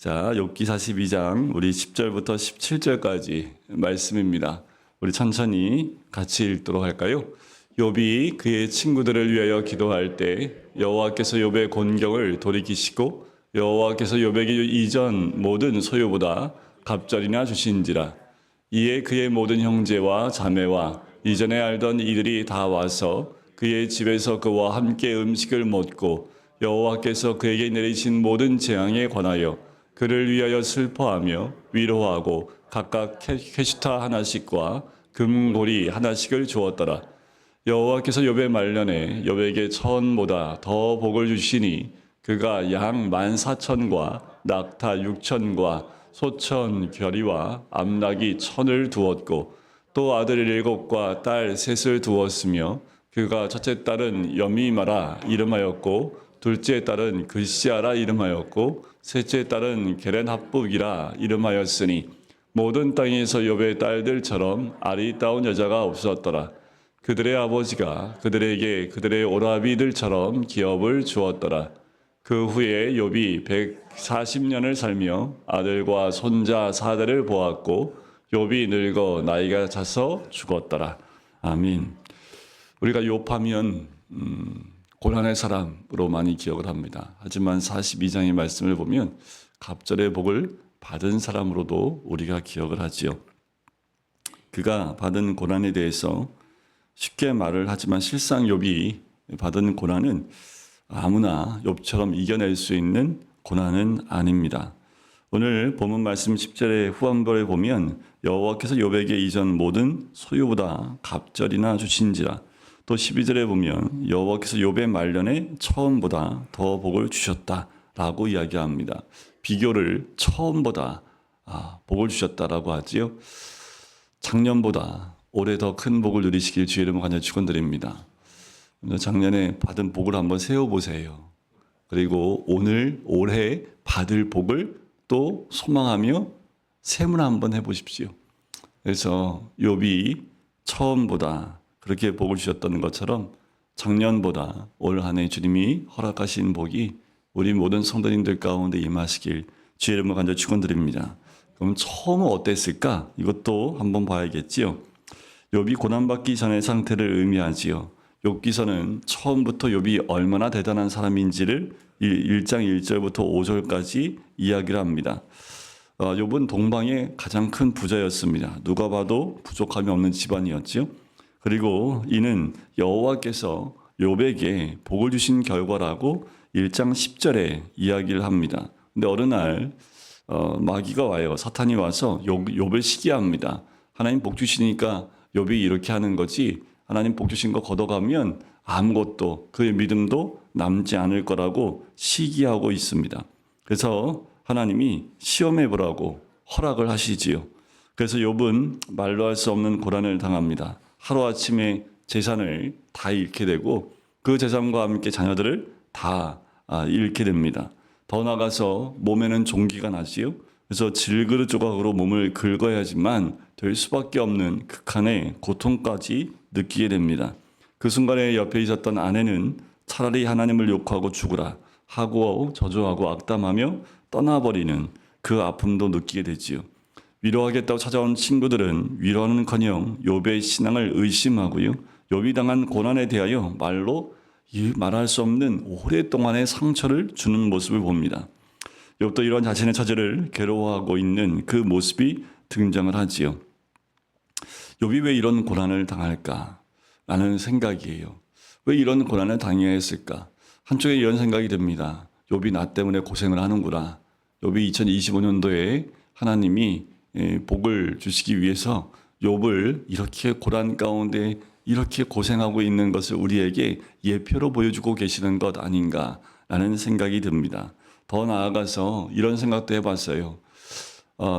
자, 욥기 42장 우리 10절부터 17절까지 말씀입니다. 우리 천천히 같이 읽도록 할까요? 욥이 그의 친구들을 위하여 기도할 때 여호와께서 욥의 곤경을 돌이키시고 여호와께서 욥에게 이전 모든 소유보다 갑절이나 주신지라. 이에 그의 모든 형제와 자매와 이전에 알던 이들이 다 와서 그의 집에서 그와 함께 음식을 먹고 여호와께서 그에게 내리신 모든 재앙에 관하여 그를 위하여 슬퍼하며 위로하고 각각 캐시타 하나씩과 금고리 하나씩을 주었더라. 여호와께서 욥의 말년에 욥에게 천보다 더 복을 주시니 그가 양 14,000과 낙타 6,000과 소천 겨리와 암낙이 1,000을 두었고 또 아들 7과 딸 3을 두었으며 그가 첫째 딸은 여미마라 이름하였고 둘째 딸은 글시아라 이름하였고 셋째 딸은 게렌합북이라 이름하였으니 모든 땅에서 욥의 딸들처럼 아리따운 여자가 없었더라. 그들의 아버지가 그들에게 그들의 오라비들처럼 기업을 주었더라. 그 후에 욥이 140년을 살며 아들과 손자 4대를 보았고 욥이 늙어 나이가 차서 죽었더라. 아멘. 우리가 욥하면 고난의 사람으로 많이 기억을 합니다. 하지만 42장의 말씀을 보면 갑절의 복을 받은 사람으로도 우리가 기억을 하지요. 그가 받은 고난에 대해서 쉽게 말을 하지만 실상 욥이 받은 고난은 아무나 욥처럼 이겨낼 수 있는 고난은 아닙니다. 오늘 본문 말씀 10절의 후반부에 보면 여호와께서 욥에게 이전 모든 소유보다 갑절이나 주신지라. 또 12절에 보면 여호와께서 욥의 말년에 처음보다 더 복을 주셨다라고 이야기합니다. 비교를 처음보다 복을 주셨다라고 하지요. 작년보다 올해 더 큰 복을 누리시길 주의 이름으로 간절히 축원드립니다. 작년에 받은 복을 한번 세어보세요. 그리고 오늘 올해 받을 복을 또 소망하며 세문 한번 해보십시오. 그래서 욥이 처음보다 그렇게 복을 주셨던 것처럼 작년보다 올 한 해 주님이 허락하신 복이 우리 모든 성도님들 가운데 임하시길 주의 이름으로 간절히 축원드립니다. 그럼 처음은 어땠을까? 이것도 한번 봐야겠지요. 욥이 고난받기 전의 상태를 의미하지요. 욥기서는 처음부터 욥이 얼마나 대단한 사람인지를 1장 1절부터 5절까지 이야기를 합니다. 욥은 동방의 가장 큰 부자였습니다. 누가 봐도 부족함이 없는 집안이었지요. 그리고 이는 여호와께서 욥에게 복을 주신 결과라고 1장 10절에 이야기를 합니다. 근데 어느 날 마귀가 와요. 사탄이 와서 욥을 시기합니다. 하나님 복 주시니까 욥이 이렇게 하는 거지 하나님 복 주신 거 걷어가면 아무것도 그의 믿음도 남지 않을 거라고 시기하고 있습니다. 그래서 하나님이 시험해 보라고 허락을 하시지요. 그래서 욥은 말로 할 수 없는 고난을 당합니다. 하루아침에 재산을 다 잃게 되고 그 재산과 함께 자녀들을 다 잃게 됩니다. 더 나가서 몸에는 종기가 나지요. 그래서 질그릇 조각으로 몸을 긁어야지만 될 수밖에 없는 극한의 고통까지 느끼게 됩니다. 그 순간에 옆에 있었던 아내는 차라리 하나님을 욕하고 죽으라 하고 저주하고 악담하며 떠나버리는 그 아픔도 느끼게 되지요. 위로하겠다고 찾아온 친구들은 위로는커녕 욥의 신앙을 의심하고요. 욥이 당한 고난에 대하여 말로 말할 수 없는 오랫동안의 상처를 주는 모습을 봅니다. 욥도 이런 자신의 처지를 괴로워하고 있는 그 모습이 등장을 하지요. 욥이 왜 이런 고난을 당할까? 라는 생각이에요. 왜 이런 고난을 당해야 했을까? 한쪽에 이런 생각이 듭니다. 욥이 나 때문에 고생을 하는구나. 욥이 2025년도에 하나님이 복을 주시기 위해서 욥을 이렇게 고난 가운데 이렇게 고생하고 있는 것을 우리에게 예표로 보여주고 계시는 것 아닌가라는 생각이 듭니다. 더 나아가서 이런 생각도 해봤어요.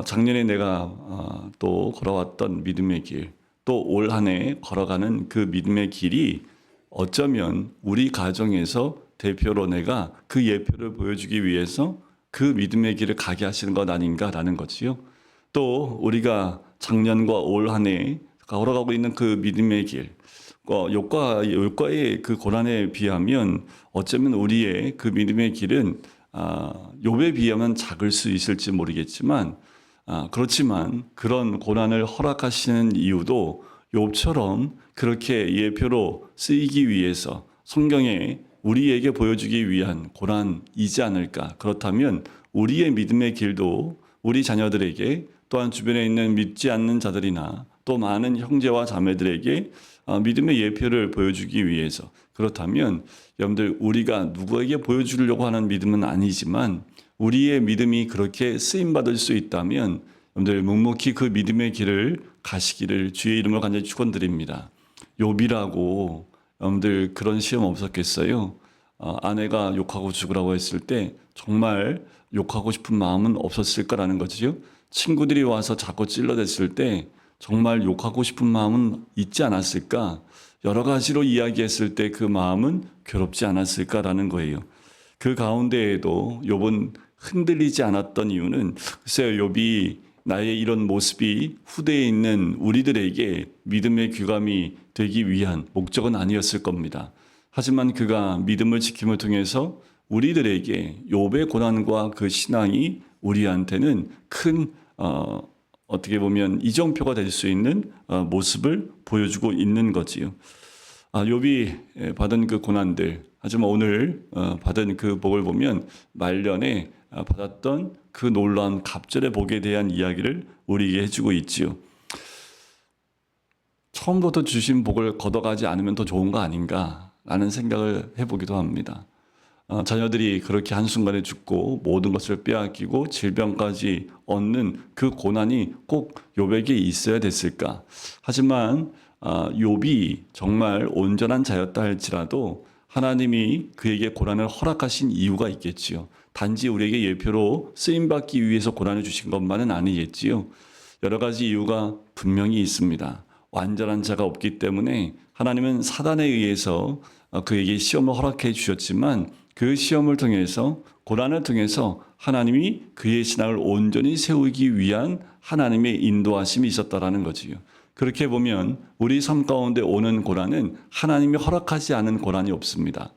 작년에 내가 또 걸어왔던 믿음의 길, 또 올 한 해 걸어가는 그 믿음의 길이 어쩌면 우리 가정에서 대표로 내가 그 예표를 보여주기 위해서 그 믿음의 길을 가게 하시는 것 아닌가라는 거지요. 또 우리가 작년과 올 한 해 걸어가고 있는 그 믿음의 길, 욥과의 그 고난에 비하면 어쩌면 우리의 그 믿음의 길은 욥에 비하면 작을 수 있을지 모르겠지만 그렇지만 그런 고난을 허락하시는 이유도 욥처럼 그렇게 예표로 쓰이기 위해서 성경에 우리에게 보여주기 위한 고난이지 않을까. 그렇다면 우리의 믿음의 길도 우리 자녀들에게 또한 주변에 있는 믿지 않는 자들이나 또 많은 형제와 자매들에게 믿음의 예표를 보여주기 위해서, 그렇다면 여러분들 우리가 누구에게 보여주려고 하는 믿음은 아니지만 우리의 믿음이 그렇게 쓰임받을 수 있다면 여러분들 묵묵히 그 믿음의 길을 가시기를 주의 이름으로 간절히 축원드립니다. 욥이라고 여러분들 그런 시험 없었겠어요? 아내가 욕하고 죽으라고 했을 때 정말 욕하고 싶은 마음은 없었을까라는 거죠. 친구들이 와서 자꾸 찔러댔을 때 정말 욕하고 싶은 마음은 있지 않았을까? 여러 가지로 이야기했을 때 그 마음은 괴롭지 않았을까라는 거예요. 그 가운데에도 욥은 흔들리지 않았던 이유는 글쎄요, 욥이 나의 이런 모습이 후대에 있는 우리들에게 믿음의 귀감이 되기 위한 목적은 아니었을 겁니다. 하지만 그가 믿음을 지킴을 통해서 우리들에게 욥의 고난과 그 신앙이 우리한테는 큰 어떻게 보면 이정표가 될 수 있는 모습을 보여주고 있는 거지요. 욥이 받은 그 고난들, 하지만 오늘 받은 그 복을 보면 말년에 받았던 그 놀라운 갑절의 복에 대한 이야기를 우리에게 해주고 있지요. 처음부터 주신 복을 걷어가지 않으면 더 좋은 거 아닌가라는 생각을 해보기도 합니다. 자녀들이 그렇게 한순간에 죽고 모든 것을 빼앗기고 질병까지 얻는 그 고난이 꼭 욥에게 있어야 됐을까? 하지만 욥이 정말 온전한 자였다 할지라도 하나님이 그에게 고난을 허락하신 이유가 있겠지요. 단지 우리에게 예표로 쓰임받기 위해서 고난을 주신 것만은 아니겠지요. 여러 가지 이유가 분명히 있습니다. 완전한 자가 없기 때문에 하나님은 사단에 의해서 그에게 시험을 허락해 주셨지만 그 시험을 통해서, 고난을 통해서 하나님이 그의 신앙을 온전히 세우기 위한 하나님의 인도하심이 있었다라는 거지요. 그렇게 보면 우리 삶 가운데 오는 고난은 하나님이 허락하지 않은 고난이 없습니다.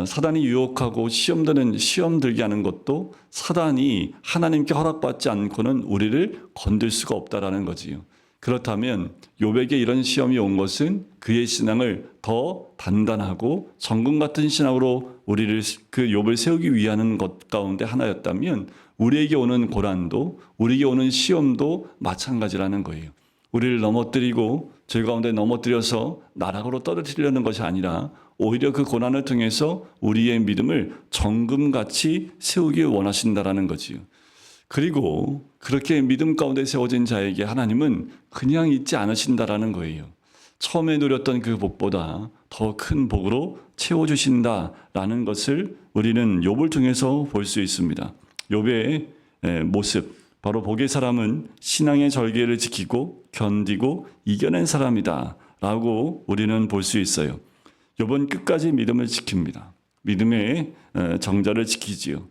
사단이 유혹하고 시험 들게 하는 것도 사단이 하나님께 허락받지 않고는 우리를 건들 수가 없다라는 거지요. 그렇다면 욥에게 이런 시험이 온 것은 그의 신앙을 더 단단하고 정금 같은 신앙으로 우리를 그 욥을 세우기 위한 것 가운데 하나였다면 우리에게 오는 고난도, 우리에게 오는 시험도 마찬가지라는 거예요. 우리를 넘어뜨리고 죄 가운데 넘어뜨려서 나락으로 떨어뜨리려는 것이 아니라 오히려 그 고난을 통해서 우리의 믿음을 정금같이 세우기 원하신다라는 거지요. 그리고 그렇게 믿음 가운데 세워진 자에게 하나님은 그냥 있지 않으신다라는 거예요. 처음에 누렸던 그 복보다 더 큰 복으로 채워주신다라는 것을 우리는 욥을 통해서 볼 수 있습니다. 욥의 모습, 바로 복의 사람은 신앙의 절개를 지키고 견디고 이겨낸 사람이다 라고 우리는 볼 수 있어요. 욥은 끝까지 믿음을 지킵니다. 믿음의 정자를 지키지요.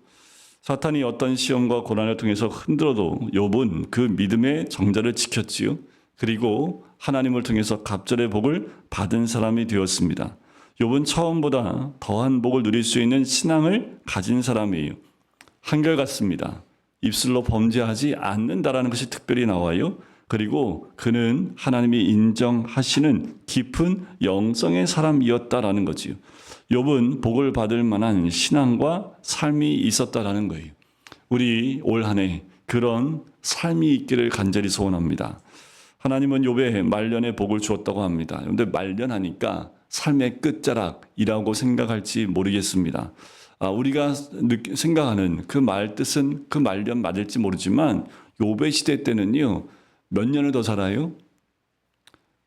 사탄이 어떤 시험과 고난을 통해서 흔들어도 욥은 그 믿음의 정자를 지켰지요. 그리고 하나님을 통해서 갑절의 복을 받은 사람이 되었습니다. 욥은 처음보다 더한 복을 누릴 수 있는 신앙을 가진 사람이에요. 한결같습니다. 입술로 범죄하지 않는다라는 것이 특별히 나와요. 그리고 그는 하나님이 인정하시는 깊은 영성의 사람이었다라는 거지요. 욥은 복을 받을 만한 신앙과 삶이 있었다라는 거예요. 우리 올 한 해 그런 삶이 있기를 간절히 소원합니다. 하나님은 욥의 말년에 복을 주었다고 합니다. 그런데 말년하니까 삶의 끝자락이라고 생각할지 모르겠습니다. 우리가 생각하는 그 말 뜻은 그 말년 맞을지 모르지만 욥의 시대 때는요, 몇 년을 더 살아요?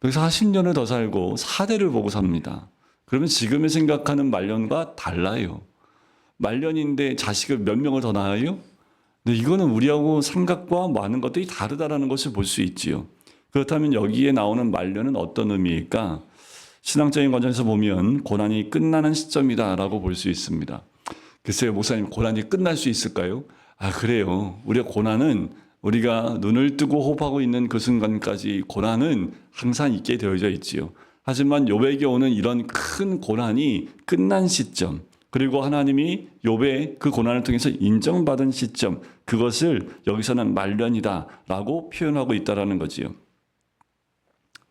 40년을 더 살고 4대를 보고 삽니다. 그러면 지금에 생각하는 말년과 달라요. 말년인데 자식을 몇 명을 더 낳아요? 근데 이거는 우리하고 생각과 많은 것들이 다르다라는 것을 볼 수 있지요. 그렇다면 여기에 나오는 말년은 어떤 의미일까? 신앙적인 관점에서 보면 고난이 끝나는 시점이다라고 볼 수 있습니다. 글쎄요, 목사님, 고난이 끝날 수 있을까요? 그래요. 우리가 고난은 우리가 눈을 뜨고 호흡하고 있는 그 순간까지 고난은 항상 있게 되어져 있지요. 하지만 욥에게 오는 이런 큰 고난이 끝난 시점, 그리고 하나님이 욥의 그 고난을 통해서 인정받은 시점, 그것을 여기서는 말년이다라고 표현하고 있다라는 거지요.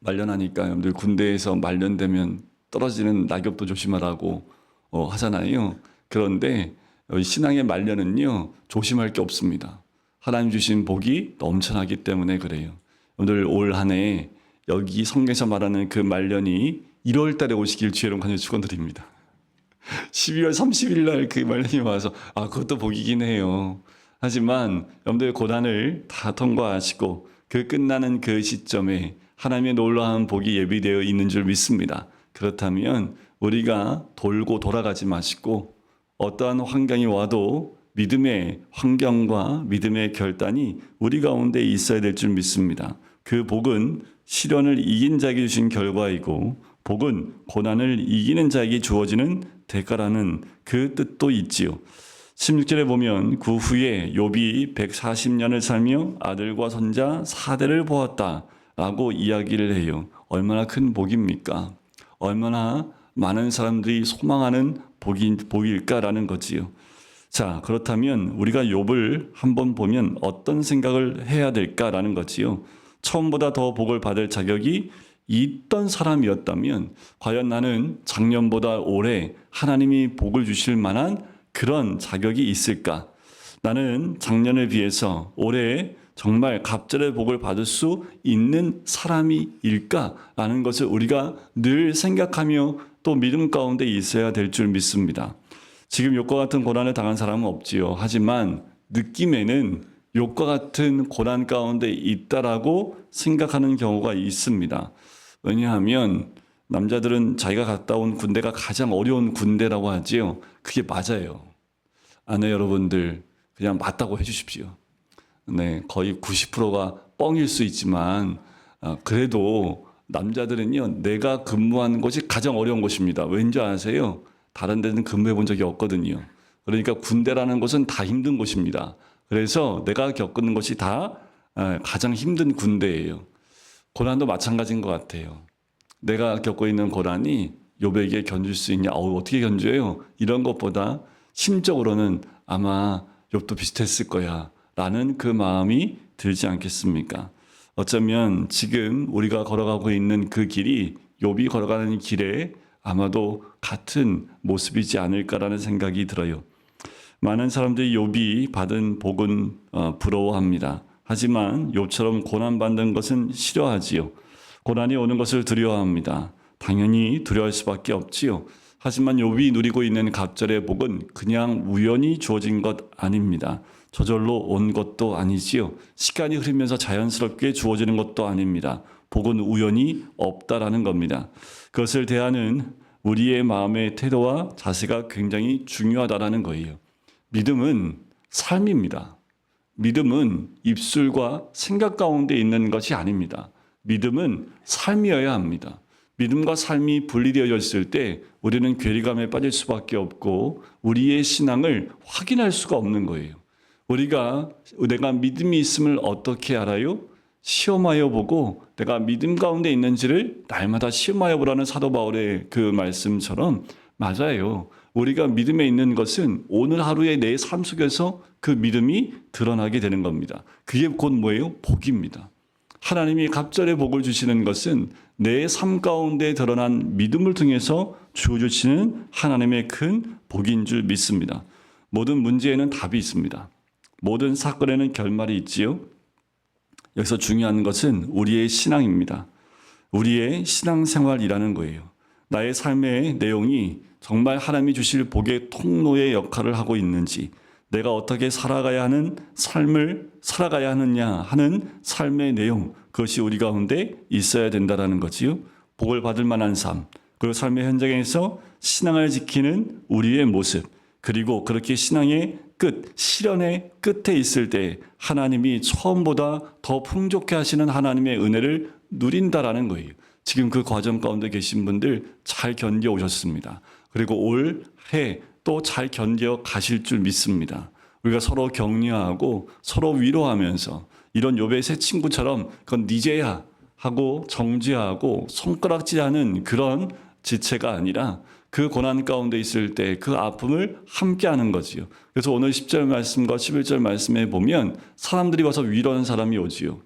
말년하니까 여러분들 군대에서 말년되면 떨어지는 낙엽도 조심하라고 하잖아요. 그런데 신앙의 말년은요, 조심할 게 없습니다. 하나님 주신 복이 넘쳐나기 때문에 그래요. 오늘 올 한 해 여기 성경에서 말하는 그 말년이 1월 달에 오시길 주의로 간절히 축원드립니다. 12월 30일 날 그 말년이 와서 그것도 복이긴 해요. 하지만 여러분들 고난을 다 통과하시고 그 끝나는 그 시점에 하나님의 놀라운 복이 예비되어 있는 줄 믿습니다. 그렇다면 우리가 돌고 돌아가지 마시고 어떠한 환경이 와도 믿음의 환경과 믿음의 결단이 우리 가운데 있어야 될 줄 믿습니다. 그 복은 시련을 이긴 자에게 주신 결과이고 복은 고난을 이기는 자에게 주어지는 대가라는 그 뜻도 있지요. 16절에 보면 그 후에 욥이 140년을 살며 아들과 손자 4대를 보았다라고 이야기를 해요. 얼마나 큰 복입니까? 얼마나 많은 사람들이 소망하는 복일까라는 거지요. 자, 그렇다면 우리가 욥을 한번 보면 어떤 생각을 해야 될까라는 거지요. 처음보다 더 복을 받을 자격이 있던 사람이었다면 과연 나는 작년보다 올해 하나님이 복을 주실 만한 그런 자격이 있을까? 나는 작년에 비해서 올해 정말 갑절의 복을 받을 수 있는 사람이일까라는 것을 우리가 늘 생각하며 또 믿음 가운데 있어야 될 줄 믿습니다. 지금 욥과 같은 고난을 당한 사람은 없지요. 하지만 느낌에는 욥과 같은 고난 가운데 있다라고 생각하는 경우가 있습니다. 왜냐하면 남자들은 자기가 갔다 온 군대가 가장 어려운 군대라고 하지요. 그게 맞아요. 아내 여러분들 그냥 맞다고 해주십시오. 네, 거의 90%가 뻥일 수 있지만 그래도 남자들은요, 내가 근무한 곳이 가장 어려운 곳입니다. 왠지 아세요? 다른 데는 근무해 본 적이 없거든요. 그러니까 군대라는 곳은 다 힘든 곳입니다. 그래서 내가 겪는 것이 다 가장 힘든 군대예요. 고난도 마찬가지인 것 같아요. 내가 겪고 있는 고난이 욥에게 견줄 수 있냐? 어떻게 견뎌요? 이런 것보다 심적으로는 아마 욥도 비슷했을 거야 라는 그 마음이 들지 않겠습니까? 어쩌면 지금 우리가 걸어가고 있는 그 길이 욥이 걸어가는 길에 아마도 같은 모습이지 않을까라는 생각이 들어요. 많은 사람들이 욥이 받은 복은 부러워합니다. 하지만 욥처럼 고난받는 것은 싫어하지요. 고난이 오는 것을 두려워합니다. 당연히 두려워할 수밖에 없지요. 하지만 욥이 누리고 있는 갑절의 복은 그냥 우연히 주어진 것 아닙니다. 저절로 온 것도 아니지요. 시간이 흐르면서 자연스럽게 주어지는 것도 아닙니다. 복은 우연히 없다라는 겁니다. 그것을 대하는 우리의 마음의 태도와 자세가 굉장히 중요하다라는 거예요. 믿음은 삶입니다. 믿음은 입술과 생각 가운데 있는 것이 아닙니다. 믿음은 삶이어야 합니다. 믿음과 삶이 분리되어 있을 때 우리는 괴리감에 빠질 수밖에 없고 우리의 신앙을 확인할 수가 없는 거예요. 내가 믿음이 있음을 어떻게 알아요? 시험하여 보고 내가 믿음 가운데 있는지를 날마다 시험하여 보라는 사도 바울의 그 말씀처럼 맞아요. 우리가 믿음에 있는 것은 오늘 하루의 내 삶 속에서 그 믿음이 드러나게 되는 겁니다. 그게 곧 뭐예요? 복입니다. 하나님이 갑절의 복을 주시는 것은 내 삶 가운데 드러난 믿음을 통해서 주어주시는 하나님의 큰 복인 줄 믿습니다. 모든 문제에는 답이 있습니다. 모든 사건에는 결말이 있지요. 여기서 중요한 것은 우리의 신앙입니다. 우리의 신앙생활이라는 거예요. 나의 삶의 내용이 정말 하나님이 주실 복의 통로의 역할을 하고 있는지, 내가 어떻게 살아가야 하는 삶을 살아가야 하느냐 하는 삶의 내용, 그것이 우리 가운데 있어야 된다는 거지요. 복을 받을 만한 삶, 그리고 삶의 현장에서 신앙을 지키는 우리의 모습, 그리고 그렇게 신앙의 끝, 시련의 끝에 있을 때 하나님이 처음보다 더 풍족해 하시는 하나님의 은혜를 누린다라는 거예요. 지금 그 과정 가운데 계신 분들 잘 견뎌 오셨습니다. 그리고 올해 또 잘 견뎌 가실 줄 믿습니다. 우리가 서로 격려하고 서로 위로하면서 이런 욥의 새 친구처럼 그건 네 죄야 하고 정죄하고 손가락질하는 그런 지체가 아니라 그 고난 가운데 있을 때 그 아픔을 함께하는 거지요. 그래서 오늘 10절 말씀과 11절 말씀에 보면 사람들이 와서 위로하는 사람이 오지요.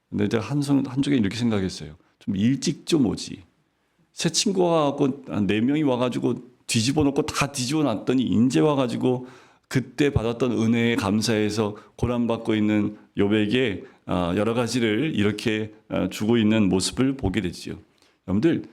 근데 제가 한쪽에 이렇게 생각했어요. 좀 일찍 좀 오지. 새 친구가 하고 4명이 와가지고 뒤집어 놓고 다 뒤집어 놨더니 인제 와가지고 그때 받았던 은혜에 감사해서 고난받고 있는 욥에게 여러 가지를 이렇게 주고 있는 모습을 보게 되지요. 여러분들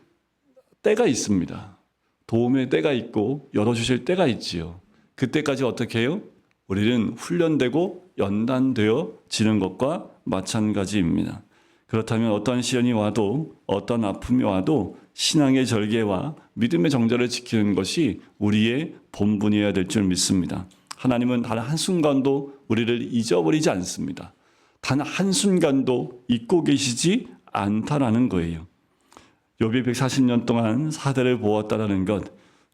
때가 있습니다. 도움의 때가 있고 열어주실 때가 있지요. 그때까지 어떻게 해요? 우리는 훈련되고 연단되어지는 것과 마찬가지입니다. 그렇다면 어떤 시련이 와도 어떤 아픔이 와도 신앙의 절개와 믿음의 정절을 지키는 것이 우리의 본분이어야 될 줄 믿습니다. 하나님은 단 한순간도 우리를 잊어버리지 않습니다. 단 한순간도 잊고 계시지 않다라는 거예요. 욥이 140년 동안 사대를 보았다라는 것,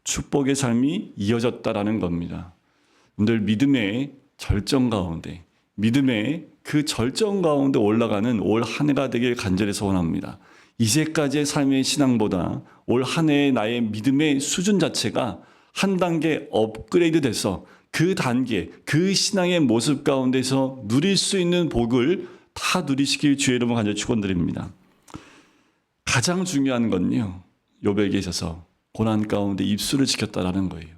축복의 삶이 이어졌다라는 겁니다. 늘 믿음의 절정 가운데, 믿음의 그 절정 가운데 올라가는 올 한 해가 되길 간절히 소원합니다. 이제까지의 삶의 신앙보다 올 한 해의 나의 믿음의 수준 자체가 한 단계 업그레이드 돼서 그 단계, 그 신앙의 모습 가운데서 누릴 수 있는 복을 다 누리시길 주의 이름으로 간절히 축원드립니다. 가장 중요한 건요, 욥에게 있어서 고난 가운데 입술을 지켰다라는 거예요.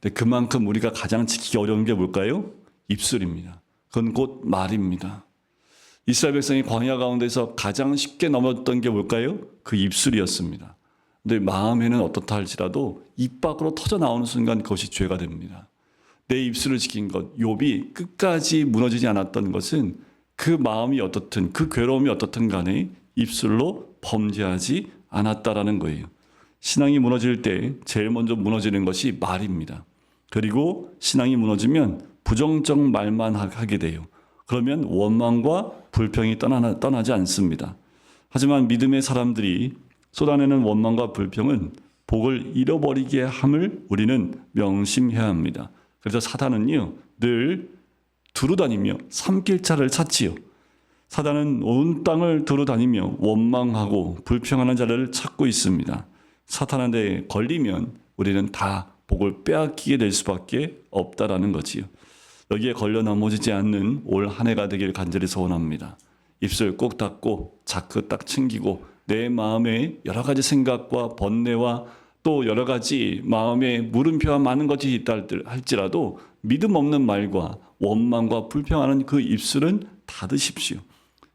근데 그만큼 우리가 가장 지키기 어려운 게 뭘까요? 입술입니다. 그건 곧 말입니다. 이스라엘 백성이 광야 가운데서 가장 쉽게 넘었던 게 뭘까요? 그 입술이었습니다. 근데 마음에는 어떻다 할지라도 입 밖으로 터져 나오는 순간 그것이 죄가 됩니다. 내 입술을 지킨 것, 욥이 끝까지 무너지지 않았던 것은 그 마음이 어떻든 그 괴로움이 어떻든 간에 입술로 범죄하지 않았다라는 거예요. 신앙이 무너질 때 제일 먼저 무너지는 것이 말입니다. 그리고 신앙이 무너지면 부정적 말만 하게 돼요. 그러면 원망과 불평이 떠나지 않습니다. 하지만 믿음의 사람들이 쏟아내는 원망과 불평은 복을 잃어버리게 함을 우리는 명심해야 합니다. 그래서 사단은요, 늘 두루다니며 삼킬차를 찾지요. 사단은 온 땅을 두루다니며 원망하고 불평하는 자를 찾고 있습니다. 사탄한테 걸리면 우리는 다 복을 빼앗기게 될 수밖에 없다라는 거지요. 여기에 걸려 넘어지지 않는 올 한 해가 되길 간절히 소원합니다. 입술 꼭 닫고 자크 딱 챙기고 내 마음에 여러 가지 생각과 번뇌와 또 여러 가지 마음에 물음표와 많은 것이 있다 할지라도 믿음 없는 말과 원망과 불평하는 그 입술은 닫으십시오.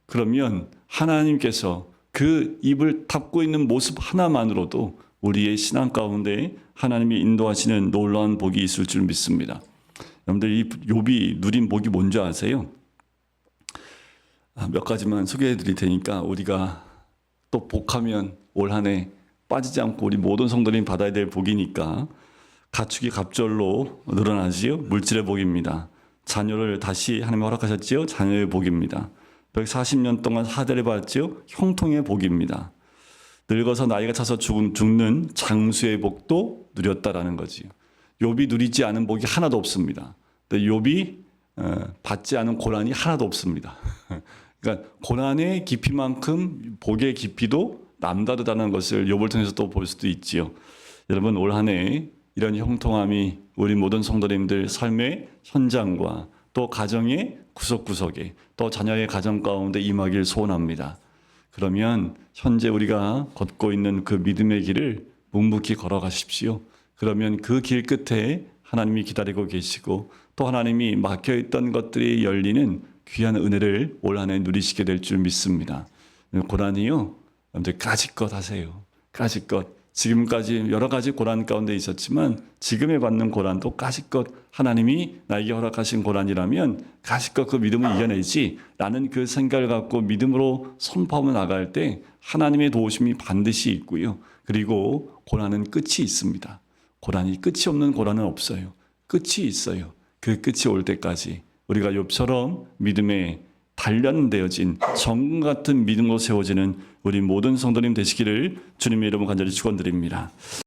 그러면 하나님께서 그 입을 닫고 있는 모습 하나만으로도 우리의 신앙 가운데 하나님이 인도하시는 놀라운 복이 있을 줄 믿습니다. 여러분들 이 욥이 누린 복이 뭔지 아세요? 몇 가지만 소개해 드릴 테니까 우리가 또 복하면 올 한 해 빠지지 않고 우리 모든 성도들이 받아야 될 복이니까 가축이 갑절로 늘어나지요. 물질의 복입니다. 자녀를 다시 하나님이 허락하셨지요. 자녀의 복입니다. 140년 동안 하대를 받았지요. 형통의 복입니다. 늙어서 나이가 차서 죽는 장수의 복도 누렸다라는 거지요. 욥이 누리지 않은 복이 하나도 없습니다. 근데 욥이 받지 않은 고난이 하나도 없습니다. 그러니까 고난의 깊이만큼 복의 깊이도 남다르다는 것을 욥을 통해서 또 볼 수도 있지요. 여러분 올 한 해 이런 형통함이 우리 모든 성도님들 삶의 현장과 또 가정의 구석구석에 또 자녀의 가정 가운데 임하길 소원합니다. 그러면 현재 우리가 걷고 있는 그 믿음의 길을 묵묵히 걸어가십시오. 그러면 그 길 끝에 하나님이 기다리고 계시고 또 하나님이 막혀있던 것들이 열리는 귀한 은혜를 올 한 해 누리시게 될 줄 믿습니다. 고난이요, 여러분들 까짓것 하세요. 까짓것. 지금까지 여러 가지 고난 가운데 있었지만 지금에 받는 고난도 까짓것 하나님이 나에게 허락하신 고난이라면 까짓것 그 믿음을 이겨내지 라는 그 생각을 갖고 믿음으로 선포하며 나갈 때 하나님의 도우심이 반드시 있고요. 그리고 고난은 끝이 있습니다. 고난이 끝이 없는 고난은 없어요. 끝이 있어요. 그 끝이 올 때까지 우리가 욥처럼 믿음에 단련되어진 정금 같은 믿음으로 세워지는 우리 모든 성도님 되시기를 주님의 이름으로 간절히 축원드립니다.